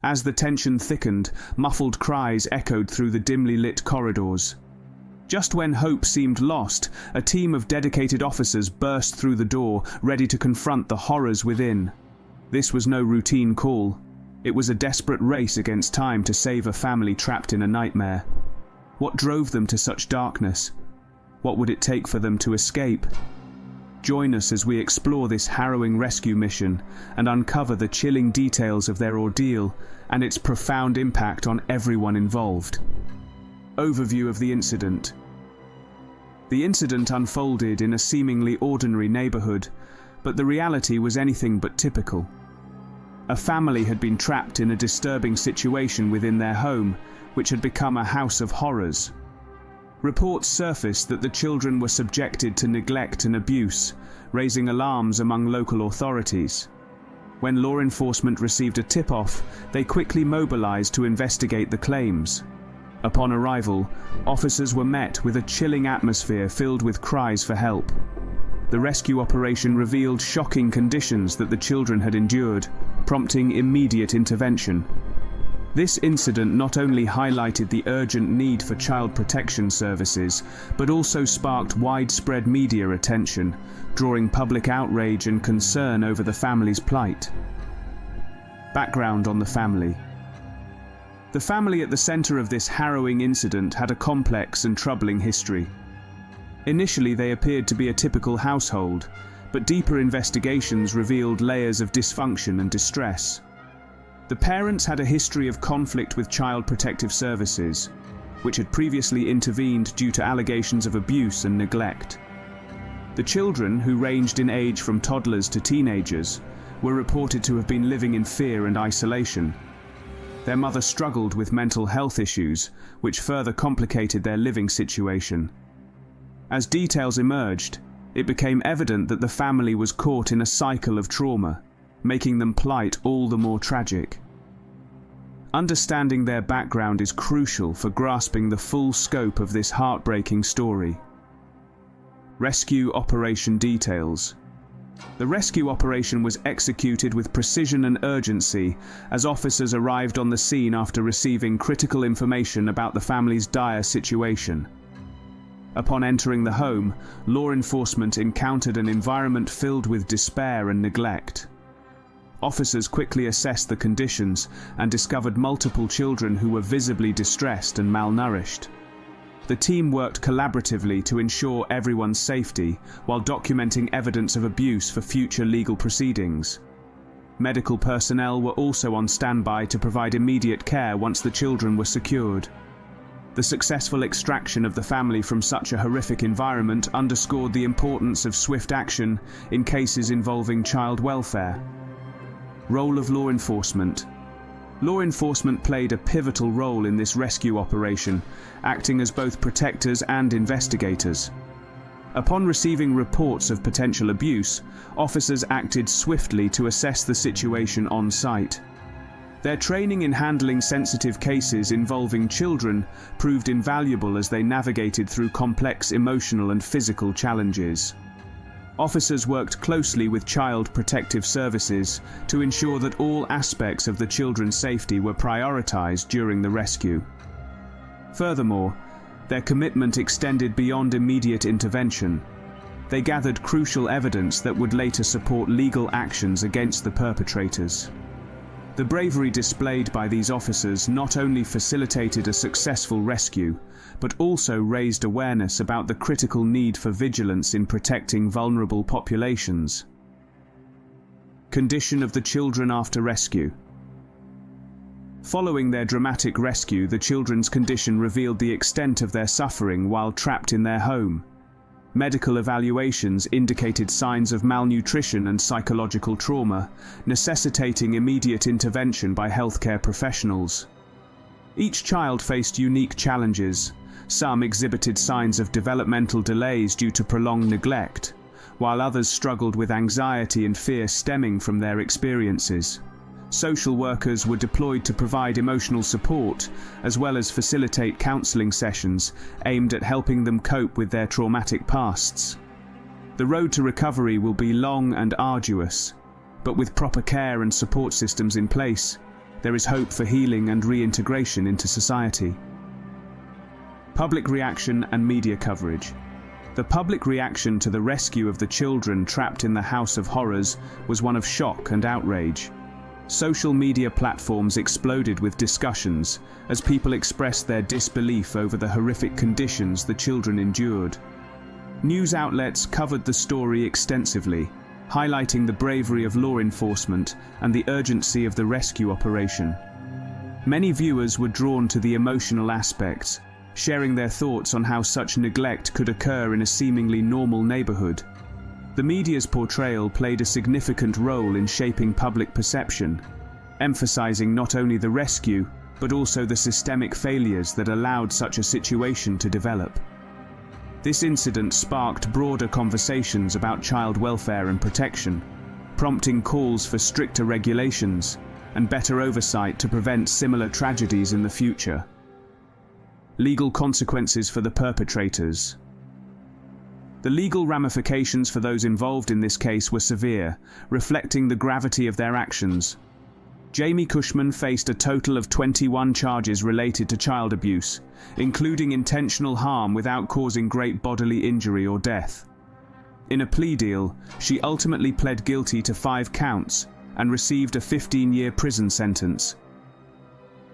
As the tension thickened, muffled cries echoed through the dimly lit corridors. Just when hope seemed lost, a team of dedicated officers burst through the door, ready to confront the horrors within. This was no routine call. It was a desperate race against time to save a family trapped in a nightmare. What drove them to such darkness? What would it take for them to escape? Join us as we explore this harrowing rescue mission and uncover the chilling details of their ordeal and its profound impact on everyone involved. Overview of the incident. The incident unfolded in a seemingly ordinary neighborhood, but the reality was anything but typical. A family had been trapped in a disturbing situation within their home, which had become a house of horrors. Reports surfaced that the children were subjected to neglect and abuse, raising alarms among local authorities. When law enforcement received a tip-off, they quickly mobilized to investigate the claims. Upon arrival, officers were met with a chilling atmosphere filled with cries for help. The rescue operation revealed shocking conditions that the children had endured, prompting immediate intervention. This incident not only highlighted the urgent need for child protection services, but also sparked widespread media attention, drawing public outrage and concern over the family's plight. Background on the family. The family at the center of this harrowing incident had a complex and troubling history. Initially, they appeared to be a typical household, but deeper investigations revealed layers of dysfunction and distress. The parents had a history of conflict with Child Protective Services, which had previously intervened due to allegations of abuse and neglect. The children, who ranged in age from toddlers to teenagers, were reported to have been living in fear and isolation. Their mother struggled with mental health issues, which further complicated their living situation. As details emerged, it became evident that the family was caught in a cycle of trauma, making them plight all the more tragic. Understanding their background is crucial for grasping the full scope of this heartbreaking story. Rescue operation details. The rescue operation was executed with precision and urgency as officers arrived on the scene after receiving critical information about the family's dire situation. Upon entering the home, law enforcement encountered an environment filled with despair and neglect. Officers quickly assessed the conditions and discovered multiple children who were visibly distressed and malnourished. The team worked collaboratively to ensure everyone's safety while documenting evidence of abuse for future legal proceedings. Medical personnel were also on standby to provide immediate care once the children were secured. The successful extraction of the family from such a horrific environment underscored the importance of swift action in cases involving child welfare. Role of law enforcement. Law enforcement played a pivotal role in this rescue operation, acting as both protectors and investigators. Upon receiving reports of potential abuse, officers acted swiftly to assess the situation on site. Their training in handling sensitive cases involving children proved invaluable as they navigated through complex emotional and physical challenges. Officers worked closely with Child Protective Services to ensure that all aspects of the children's safety were prioritized during the rescue. Furthermore, their commitment extended beyond immediate intervention. They gathered crucial evidence that would later support legal actions against the perpetrators. The bravery displayed by these officers not only facilitated a successful rescue, but also raised awareness about the critical need for vigilance in protecting vulnerable populations. Condition of the children after rescue. Following their dramatic rescue, the children's condition revealed the extent of their suffering while trapped in their home. Medical evaluations indicated signs of malnutrition and psychological trauma, necessitating immediate intervention by healthcare professionals. Each child faced unique challenges. Some exhibited signs of developmental delays due to prolonged neglect, while others struggled with anxiety and fear stemming from their experiences. Social workers were deployed to provide emotional support, as well as facilitate counseling sessions aimed at helping them cope with their traumatic pasts. The road to recovery will be long and arduous, but with proper care and support systems in place, there is hope for healing and reintegration into society. Public reaction and media coverage. The public reaction to the rescue of the children trapped in the House of Horrors was one of shock and outrage. Social media platforms exploded with discussions as people expressed their disbelief over the horrific conditions the children endured. News outlets covered the story extensively, highlighting the bravery of law enforcement and the urgency of the rescue operation. Many viewers were drawn to the emotional aspects, sharing their thoughts on how such neglect could occur in a seemingly normal neighborhood. The media's portrayal played a significant role in shaping public perception, emphasizing not only the rescue, but also the systemic failures that allowed such a situation to develop. This incident sparked broader conversations about child welfare and protection, prompting calls for stricter regulations and better oversight to prevent similar tragedies in the future. Legal consequences for the perpetrators. The legal ramifications for those involved in this case were severe, reflecting the gravity of their actions. Jamie Cushman faced a total of 21 charges related to child abuse, including intentional harm without causing great bodily injury or death. In a plea deal, she ultimately pled guilty to 5 counts and received a 15-year prison sentence.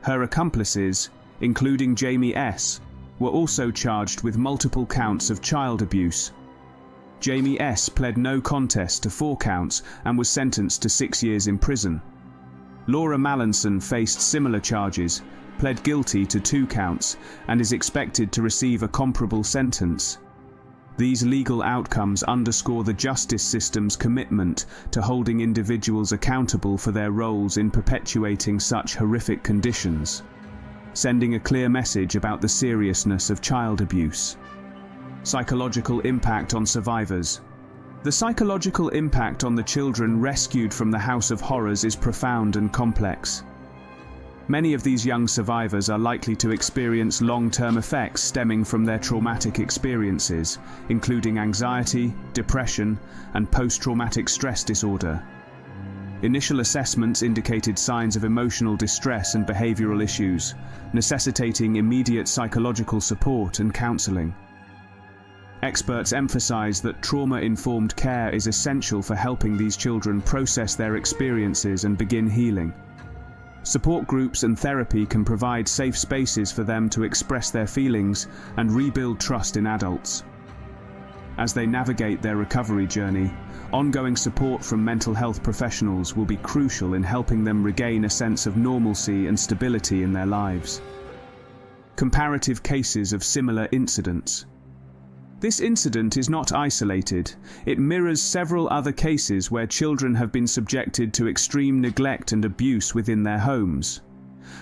Her accomplices, including Jamie S., were also charged with multiple counts of child abuse. Jamie S. pled no contest to 4 counts and was sentenced to 6 years in prison. Laura Mallinson faced similar charges, pled guilty to 2 counts, and is expected to receive a comparable sentence. These legal outcomes underscore the justice system's commitment to holding individuals accountable for their roles in perpetuating such horrific conditions, sending a clear message about the seriousness of child abuse. Psychological impact on survivors. The psychological impact on the children rescued from the House of Horrors is profound and complex. Many of these young survivors are likely to experience long-term effects stemming from their traumatic experiences, including anxiety, depression, and post-traumatic stress disorder. Initial assessments indicated signs of emotional distress and behavioral issues, necessitating immediate psychological support and counseling. Experts emphasize that trauma-informed care is essential for helping these children process their experiences and begin healing. Support groups and therapy can provide safe spaces for them to express their feelings and rebuild trust in adults. As they navigate their recovery journey, ongoing support from mental health professionals will be crucial in helping them regain a sense of normalcy and stability in their lives. Comparative cases of similar incidents. This incident is not isolated. It mirrors several other cases where children have been subjected to extreme neglect and abuse within their homes.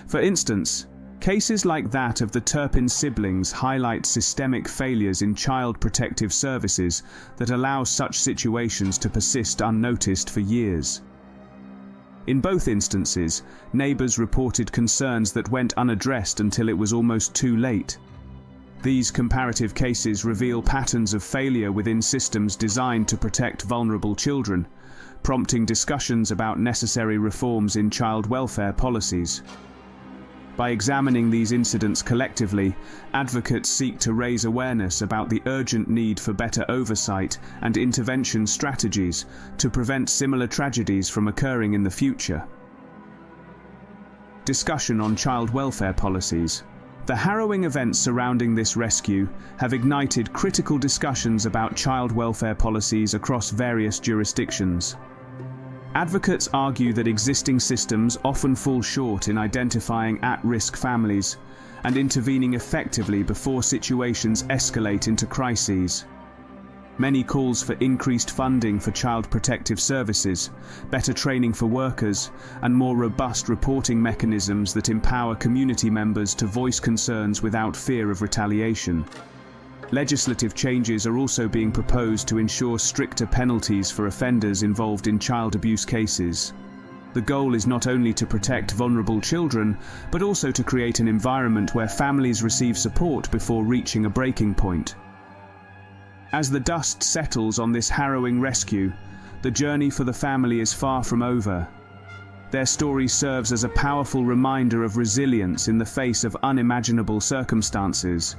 For instance, cases like that of the Turpin siblings highlight systemic failures in child protective services that allow such situations to persist unnoticed for years. In both instances, neighbors reported concerns that went unaddressed until it was almost too late. These comparative cases reveal patterns of failure within systems designed to protect vulnerable children, prompting discussions about necessary reforms in child welfare policies. By examining these incidents collectively, advocates seek to raise awareness about the urgent need for better oversight and intervention strategies to prevent similar tragedies from occurring in the future. Discussion on child welfare policies. The harrowing events surrounding this rescue have ignited critical discussions about child welfare policies across various jurisdictions. Advocates argue that existing systems often fall short in identifying at-risk families and intervening effectively before situations escalate into crises. Many calls for increased funding for child protective services, better training for workers, and more robust reporting mechanisms that empower community members to voice concerns without fear of retaliation. Legislative changes are also being proposed to ensure stricter penalties for offenders involved in child abuse cases. The goal is not only to protect vulnerable children, but also to create an environment where families receive support before reaching a breaking point. As the dust settles on this harrowing rescue, the journey for the family is far from over. Their story serves as a powerful reminder of resilience in the face of unimaginable circumstances.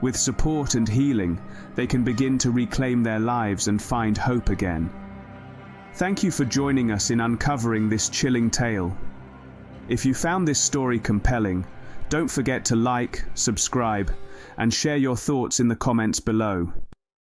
With support and healing, they can begin to reclaim their lives and find hope again. Thank you for joining us in uncovering this chilling tale. If you found this story compelling, don't forget to like, subscribe, and share your thoughts in the comments below.